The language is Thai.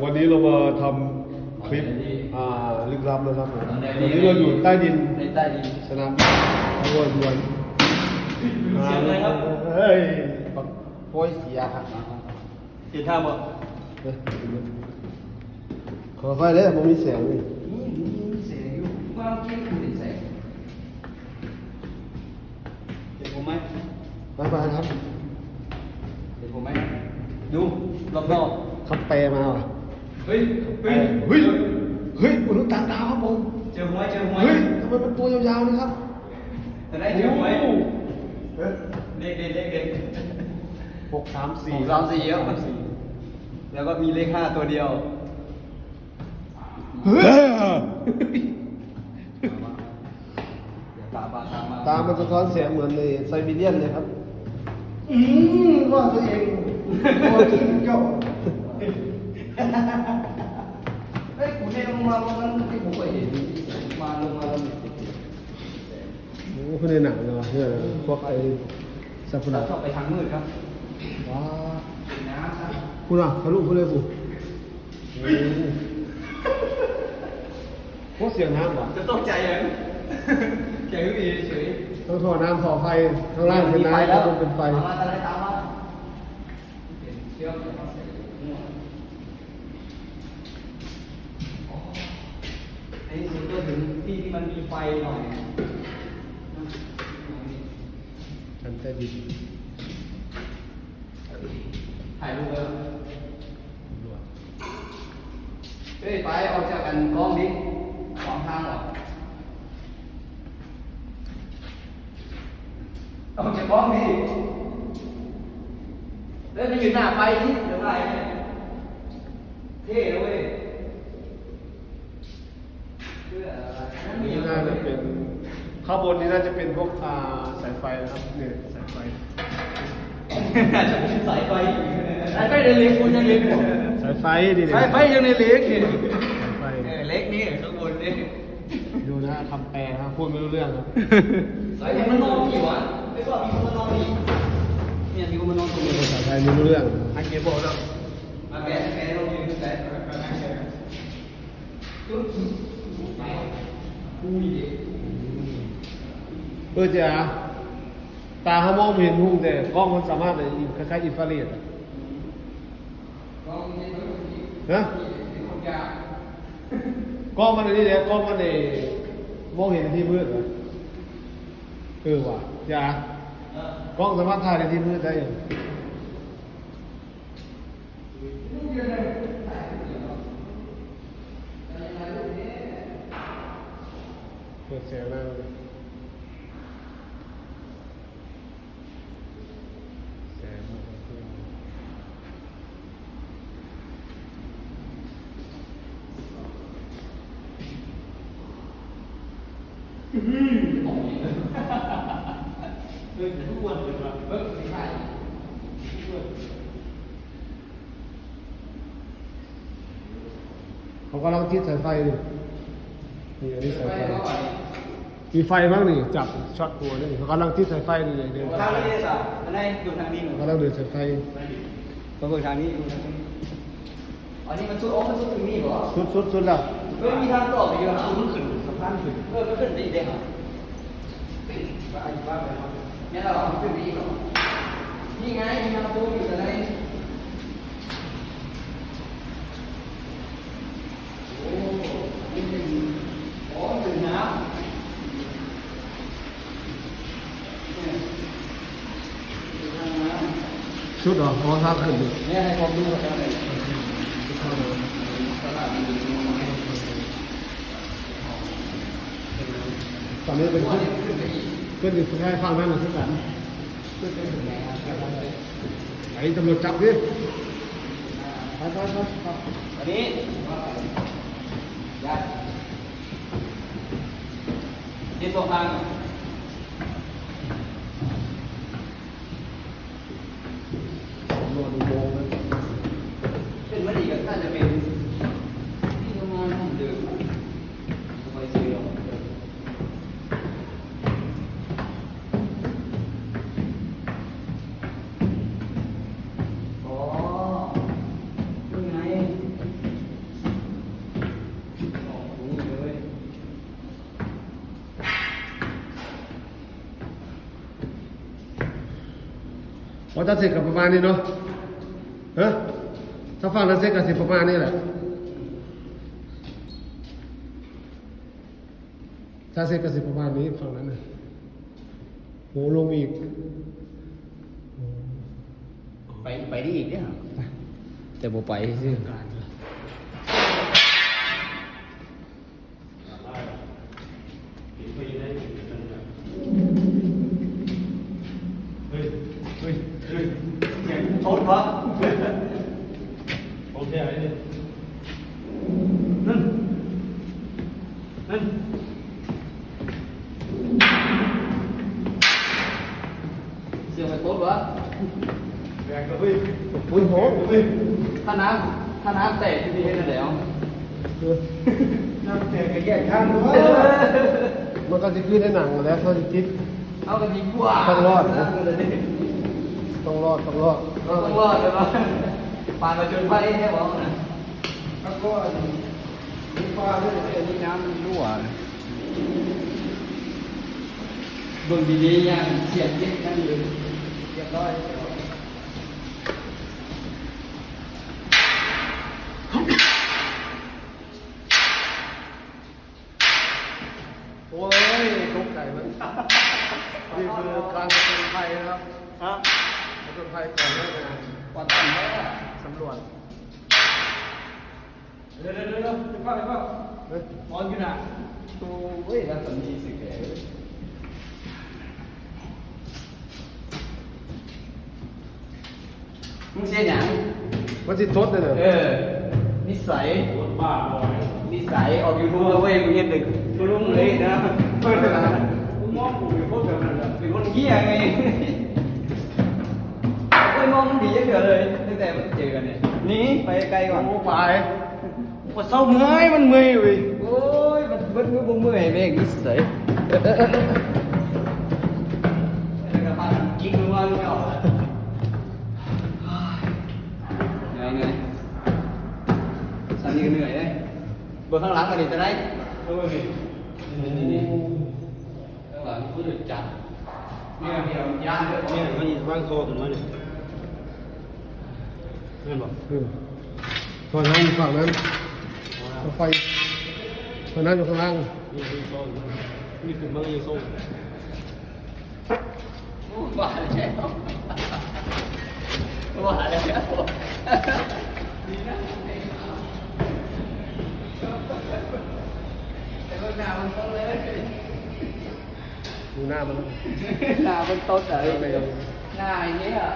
วันนี้เรามาทำคลิปลึกลับนะครับผมวันนี้เราอยู่ใต้ดินในใต้ดินสนามบินทวนเสียงอะไรครับเฮ้ยโป้ยเสียครับเห็นท่าบ่ขอไฟเลยมันมีเสียงนี่เสียงอยู่ว่างเก่งเป็นแสงเห็นผมไหมไปครับ เห็นผมไหมดูรอบคำแปลมาว่ะเฮ้ยมนุษย์ต่างดาวครับผม เจอหวยเฮ้ยทำไมเป็นตัวยาวๆนะครับจะได้เจอหวยเด็ก634ครับแล้วก็มีเลข5ตัวเดียวเฮ้ยตามันสะท้อนเสียงเหมือนในไซบีเรียนเลยครับว่าตัวเองตัวจริงเจ้าเฮ้ยผมได้ลงมาวันนั้นที่ผมเคยเห็นมาลงมาแล้วโอ้คุณในหนังเนาะเนี่ยพวกไอ้สัพพะชอบไปทางมืดครับว้าน้ำครับคุณอ่ะทะลุคุณเลยปู่พวกเสียงน้ำเหรอจะตกใจเลยแกไม่มีเฉยต้องถอดน้ำถอดไฟข้างล่างเป็นน้ำข้างบนเป็นไฟตามมาเชื่อมในสุดก็ถึงที่มันมีไฟหน่อยชั้นใต้ดินถ่ายรูปเลยเฮ้ยไปออกจากกันกล้องดิสองทางหรอออกจากกล้องดิเล่นไปอยู่หน้าไฟนี่เดี๋ยวไรเท่เลยเว้ยนี่น่าจะเป็นข้างบนนี้น่าจะเป็นพวกสายไฟนะครับเนี่ยสายไฟน่าจะเป็นสายไฟสายไฟในเล็กคุณยังเล็กกว่าสายไฟดิสายไฟยังในเล็กนี่สายไฟเล็กนี่ข้างบนนี่ดูนะคำแปลครับพูดไม่รู้เรื่องครับสายไฟมันนอนกี่วะไม่ก็มีคนมานอนอีกเนี่ยมีคนมานอนตรงนี้สายไฟไม่รู้เรื่องอันเก็บบอกแล้วมาแกลงยืนแกจุ๊บไปกูอีกจ้าตาเขามองไม่เห็นหุ้งแต่กล้องมันสามารถเลยคล้ายๆอินฟราเรดนะกล้องมันอันนี้เนี่ยกล้องมันเนี่ยมองเห็นในที่มืดเหรอว่ะจ้ากล้องสามารถถ่ายในที่มืดได้ยังเปิดเสียงได้เลยทุกวันเลยว่ะไม่ใช่เขากำลังติดสายไฟอยู่นี่อันนี้สายไฟมีไฟบ้างนี่จับช็อตตัวนี่เขากำลังติดสายไฟนี่เดินทางนี้สิอันไหนอยู่ทางนี้กำลังเดินสายไฟเขาอยู่ทางนี้อันนี้มันสุดมันสุดถึงนี่เหรอสุดแล้วมีทางต่อไปเยอะนะมันขึ้นสะพานขึ้นก็ขึ้นได้เด้งอ่ะเนี่ยเราขึ้นไปอีกหรอนี่ไงมีทางตู้อยู่แต่ไหนโอ้นี่เป็นถึงน้ำชุดหรอเพราะว่าท่าขึ้นเนี่ยให้ความรู้กันเลยตอนนี้เป็นขึ้นอยู่ใกล้ข้างนั้นนะทุกท่านไอ้ตำรวจจับดิไปอันนี้ยัดที่ตรงกลางรอดูโมงเลยเป็นไม่ดีก็น่าจะเป็นที่ทำงานห้องเดิมสบายใจหรอ ถ้าเสร็จกับประมาณนี้เนาะฮะถ้าฟังนั้นเสร็จกับสิประมาณนี้แหละถ้าเสร็จกับสิประมาณนี้ฝั่งนั้นนะโหลงอีก ไปได้อีกเนี่ยแต่บ่ไปซื่อ เฮ้ยเฮ้ยเฮ้ย โทษวะ โอเคไอ้นี่ นั่นนั่นเสียงไปโคตรวะ แรงกับเฮ้ยปุ้ยโหเฮ้ย ถ้าน้ำแตกที่นี่ให้นั่นแหละเอา น้ำแตกแยกข้างด้วยมันก็จะขึ้นในหนังแล้วเขาจะคิด เอากันดีกว่า ต้องรอดนะ ต้องรอด ต้องรอด ต้องรอดเลยว่าปานมาจนไฟแค่บอกนะ แล้วก็มีปลาด้วย อันนี้น้ำมันรั่วเบิ่งดีๆอย่างเสียบเย็ดนั่นเลยเรียบร้อย โอ้ยทุกข์ใจมันนี่คือการผจญภัยนะครับผจญภัยก่อนเลิกงาน วันตันแม่ สำรวจ เดี๋ยวเฮ้ย มอนอยู่น่ะตัวเว้ยแล้วตอนนี้สิแกมึงเสียหยัง มันสิทดเลยเหรอ นิสัย บ้าบอย นิสัยออกยูทูบเว้ยมึงเห็นดึกทุรุ่งเลยนะเปิดเลยนะ มึงมองกูเป็นคนแบบนั้นเหรอ เป็นคนเหี้ยไงเว้ยมองมันดีเยอะเลยตั้งแต่มันเจอกันเนี่ยหนีไปไกลก่อน โอ้ไปว่าเศร้าเมื่อยมันเมื่อยเว้ย โอ้ยมันเมื่อบ่เมื่อยแม่งนิสัยกินมึงว่ามึงไม่ออกเหนื่อยเหนื่อยสันนี้ก็เหนื่อยเลยเบอร์ข้างหลังกันดิจะได้ เออนี่ นี่ข้างหลังพูดจัดเนี่ยเดียวยานด้วย เนี่ยมันวางโซ่ตรงนั้นเนี่ยเห็นบ่ ฝั่งนั้นฝั่งนั้นรถไฟฝั่งนั้นอยู่ข้างล่าง นี่คือโซ่นี่คือมันยังโซ่ ว่าแล้วว่าแล้วแต่ว่าหน้ามันโตเลย ดูหน้ามัน หน้ามันโตเลยหน้าอย่างนี้อ่ะ